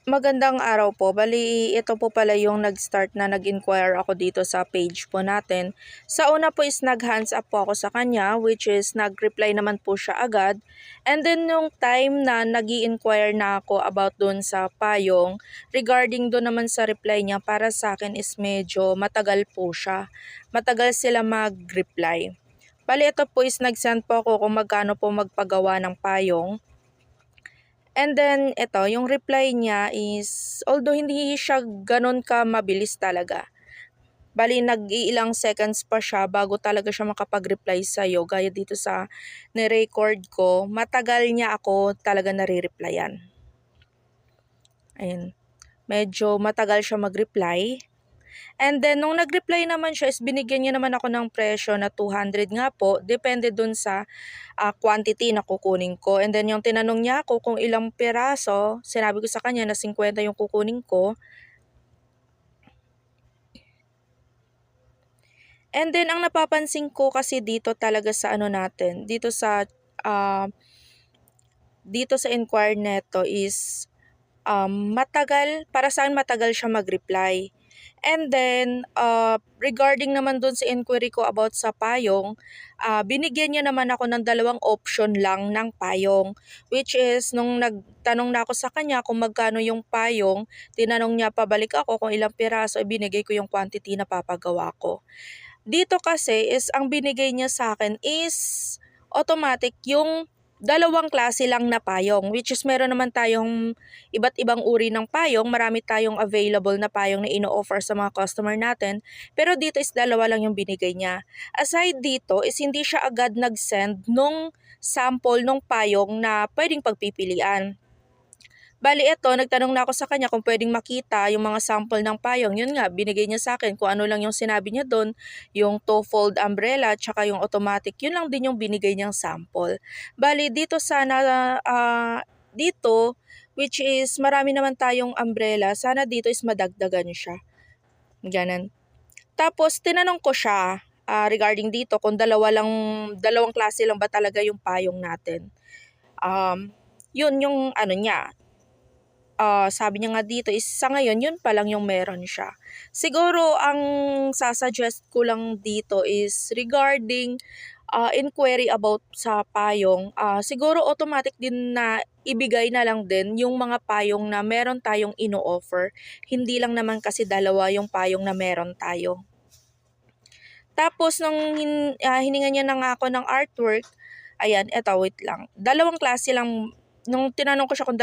Magandang araw po. Ito po pala yung nag-start na nag-inquire ako dito sa page po natin. Sa una po is nag-hands up po ako sa kanya, which is nag-reply naman po siya agad. And then yung time na nag-i-inquire na ako about doon sa payong, regarding doon naman sa reply niya, para sa akin is medyo matagal po siya. Matagal sila mag-reply. Ito po is nag-send po ako kung magkano po magpagawa ng payong. And then, yung reply niya is, although hindi siya ganun ka mabilis talaga. Nag-iilang seconds pa siya bago talaga siya makapag-reply sa'yo. Gaya dito sa ni-record ko, matagal niya ako talaga nare-replyan. Ayun. Medyo matagal siya mag-reply. And then, nung nag-reply naman siya, is binigyan niya naman ako ng presyo na 200 nga po. Depende dun sa quantity na kukunin ko. And then, yung tinanong niya ako kung ilang piraso, sinabi ko sa kanya na 50 yung kukunin ko. And then, ang napapansin ko kasi dito talaga sa natin, dito sa inquire neto is para saan matagal siya mag-reply. And then, regarding naman dun sa inquiry ko about sa payong, binigyan niya naman ako ng 2 option lang ng payong. Which is, nung nagtanong na ako sa kanya kung magkano yung payong, tinanong niya pabalik ako kung ilang piraso, ibinigay ko yung quantity na papagawa ko. Dito kasi is, ang binigay niya sa akin is automatic yung 2 klase lang na payong, which is meron naman tayong iba't ibang uri ng payong, marami tayong available na payong na ino-offer sa mga customer natin, pero dito is 2 lang yung binigay niya. Aside dito is hindi siya agad nag-send nung sample nung payong na pwedeng pagpipilian. Nagtanong na ako sa kanya kung pwedeng makita yung mga sample ng payong. Yun nga, binigay niya sa akin kung ano lang yung sinabi niya doon, yung two-fold umbrella, tsaka yung automatic, yun lang din yung binigay niyang sample. Dito dito, which is marami naman tayong umbrella, sana dito is madagdagan siya. Ganun. Tapos, tinanong ko siya regarding dito kung dalawang klase lang ba talaga yung payong natin. Yun yung niya. Sabi niya nga dito is sa ngayon yun pa lang yung meron siya. Siguro ang sasuggest ko lang dito is regarding inquiry about sa payong, siguro automatic din na ibigay na lang din yung mga payong na meron tayong ino-offer. Hindi lang naman kasi 2 yung payong na meron tayo. Tapos nung hininga niya na nga ako ng artwork, ayan, wait lang. 2 klase lang, nung tinanong ko siya kung